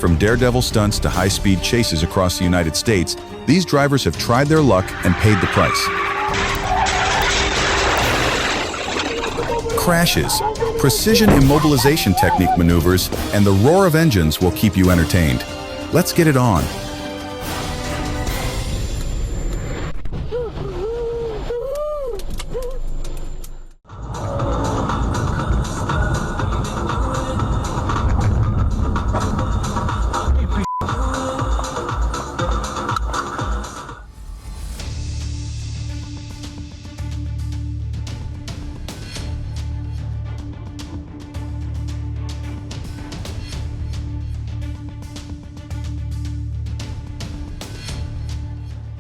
From daredevil stunts to high-speed chases across the United States, these drivers have tried their luck and paid the price. Crashes, precision immobilization technique maneuvers, and the roar of engines will keep you entertained. Let's get it on.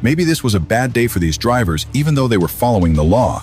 Maybe this was a bad day for these drivers, even though they were following the law.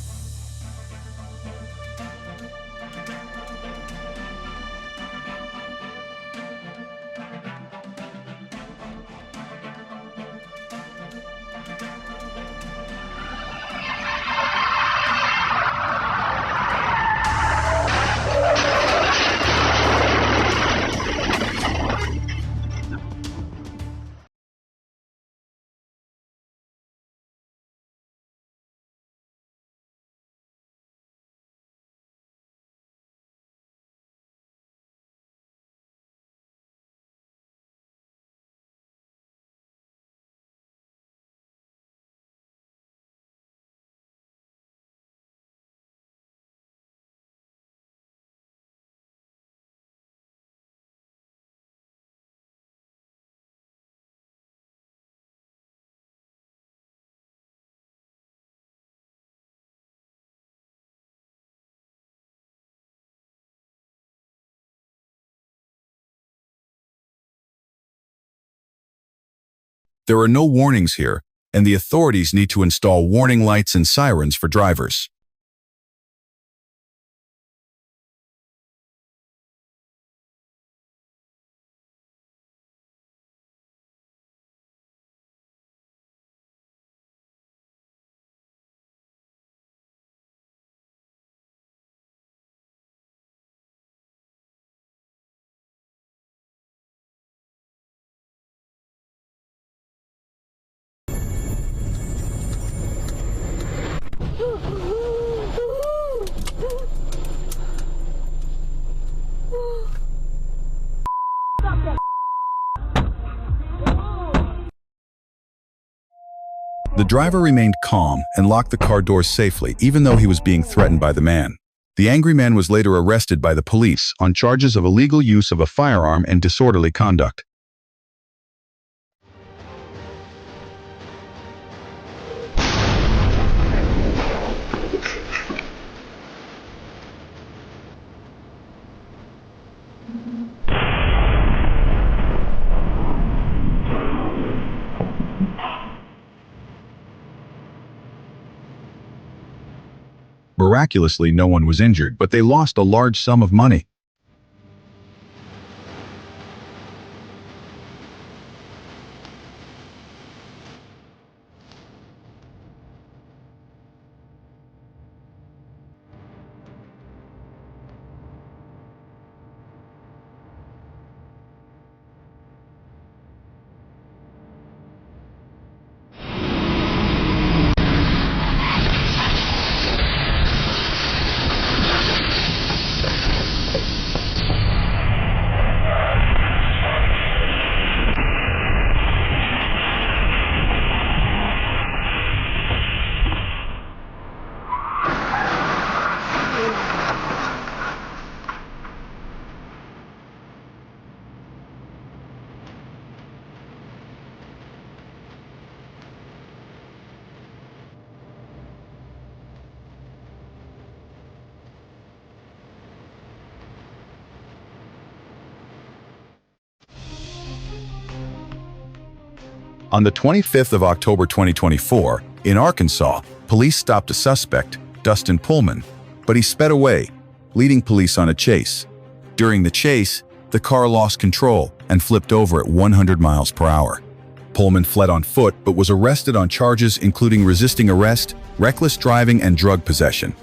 There are no warnings here, and the authorities need to install warning lights and sirens for drivers. The driver remained calm and locked the car doors safely, even though he was being threatened by the man. The angry man was later arrested by the police on charges of illegal use of a firearm and disorderly conduct. Miraculously, no one was injured, but they lost a large sum of money. On the 25th of October 2024, in Arkansas, police stopped a suspect, Dustin Pullman, but he sped away, leading police on a chase. During the chase, the car lost control and flipped over at 100 miles per hour. Pullman fled on foot but was arrested on charges including resisting arrest, reckless driving, and drug possession.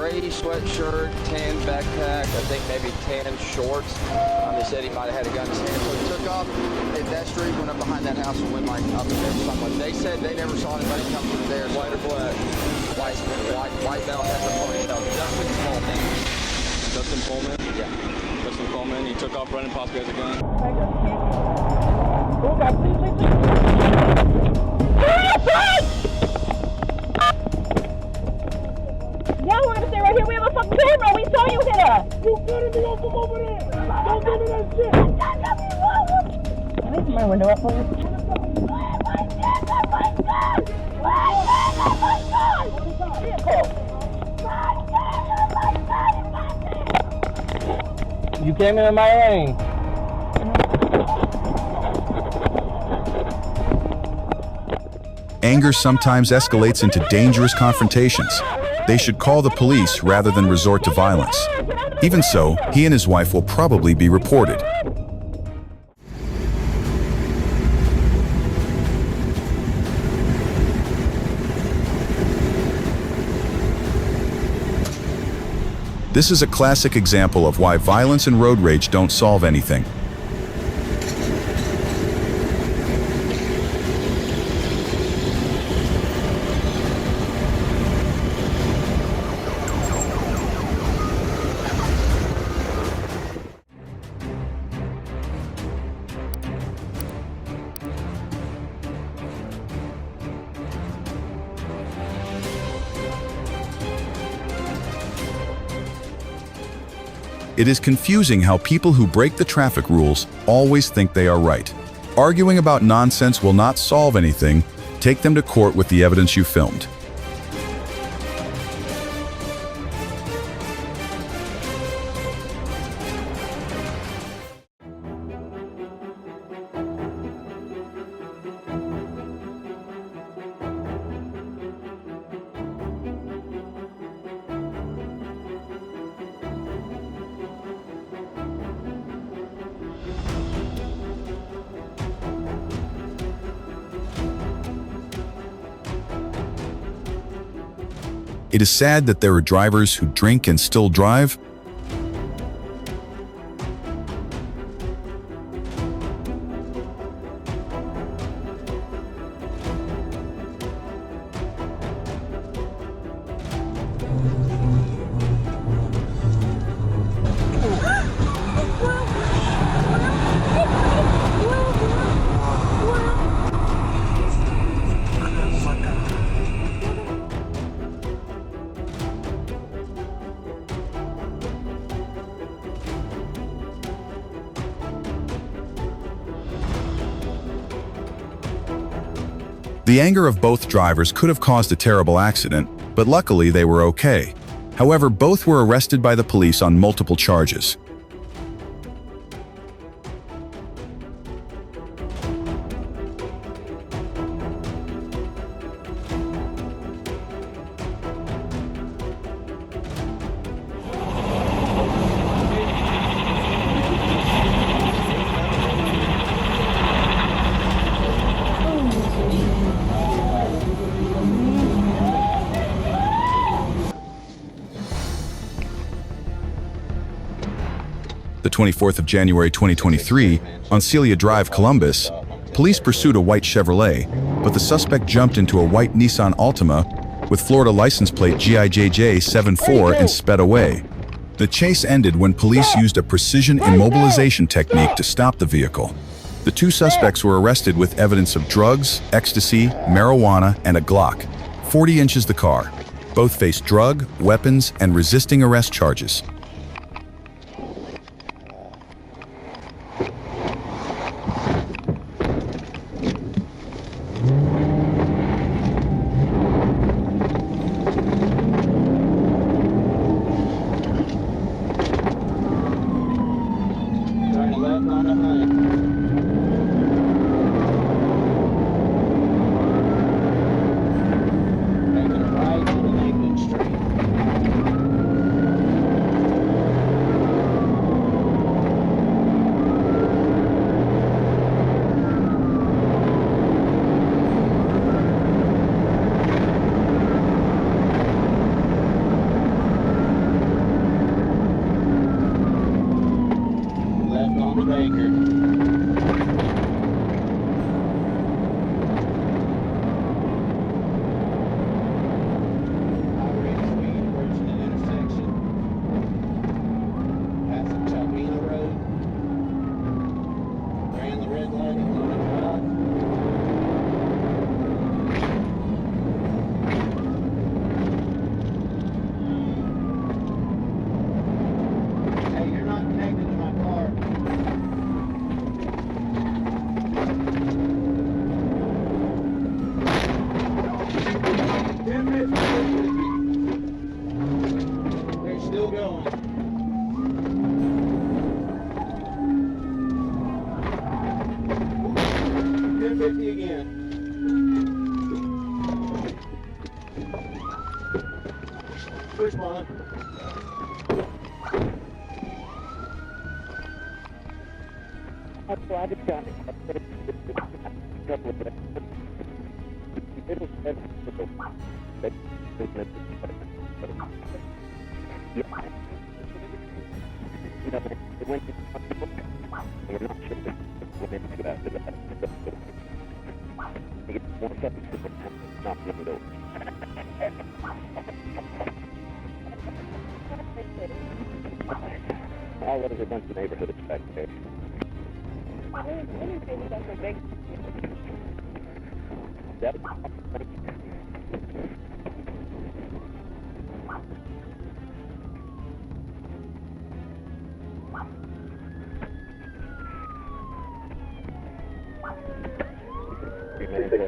gray sweatshirt, tan backpack, I think maybe tan shorts. They said he might have had a gun in his hand, so he took off, hit that street, went up behind that house, and went like up and there somewhere. They said they never saw anybody come through there. White or black? White belt, has a ponytail. Dustin Pullman. Dustin Pullman? Yeah. Dustin Pullman, he took off running, possibly has a gun. Oh God, please. Yeah, we're gonna stay right here. We have a fucking camera. We saw you hit us. You cutting me off from over there. Don't give me that shit. Let me put my window up for you. You came into my lane. Anger sometimes escalates into dangerous confrontations. They should call the police rather than resort to violence. Even so, he and his wife will probably be reported. This is a classic example of why violence and road rage don't solve anything. It is confusing how people who break the traffic rules always think they are right. Arguing about nonsense will not solve anything. Take them to court with the evidence you filmed. It is sad that there are drivers who drink and still drive. The anger of both drivers could have caused a terrible accident, but luckily they were okay. However, both were arrested by the police on multiple charges. The 24th of January 2023, on Celia Drive, Columbus, police pursued a white Chevrolet, but the suspect jumped into a white Nissan Altima with Florida license plate GIJJ74 and sped away. The chase ended when police used a precision immobilization technique to stop the vehicle. The two suspects were arrested with evidence of drugs, ecstasy, marijuana, and a Glock. 40 inches the car. Both faced drug, weapons, and resisting arrest charges.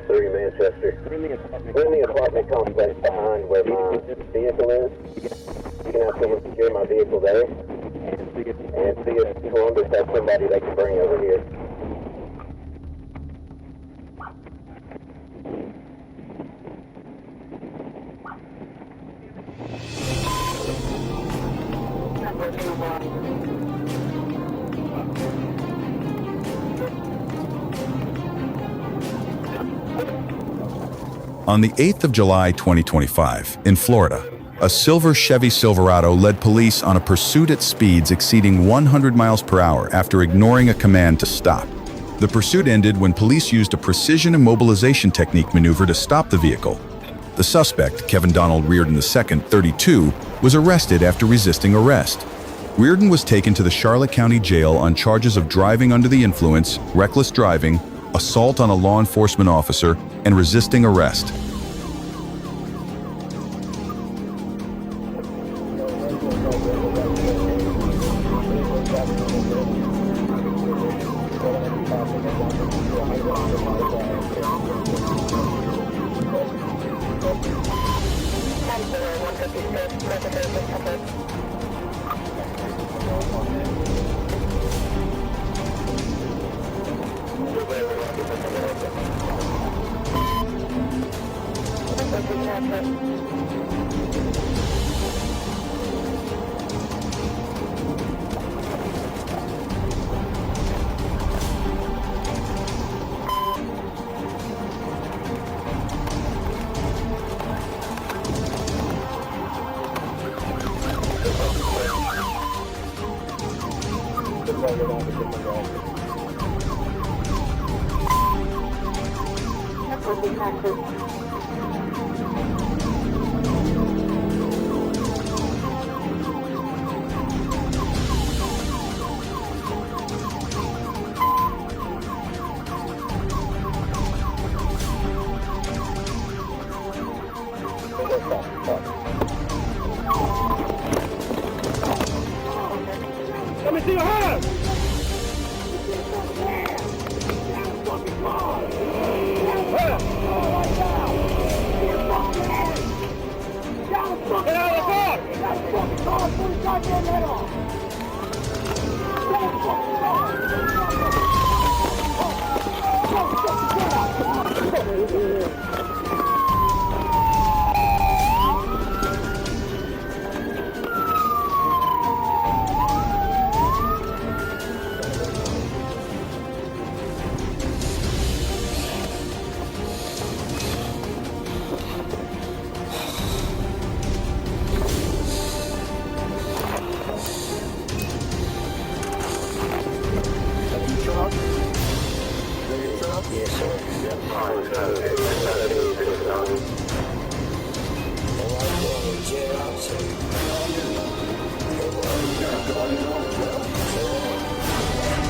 Three Manchester. We're in the apartment complex behind where my vehicle is. You can have someone secure my vehicle there and see if Columbus has somebody they can bring over here. On the 8th of July 2025, in Florida, a silver Chevy Silverado led police on a pursuit at speeds exceeding 100 miles per hour after ignoring a command to stop. The pursuit ended when police used a precision immobilization technique maneuver to stop the vehicle. The suspect, Kevin Donald Reardon II, 32, was arrested after resisting arrest. Reardon was taken to the Charlotte County Jail on charges of driving under the influence, reckless driving, assault on a law enforcement officer, and resisting arrest. Let me see your hands! Get out of the car! Get out of the fucking car! Put his goddamn head off! Get out of the fucking car! Let me know.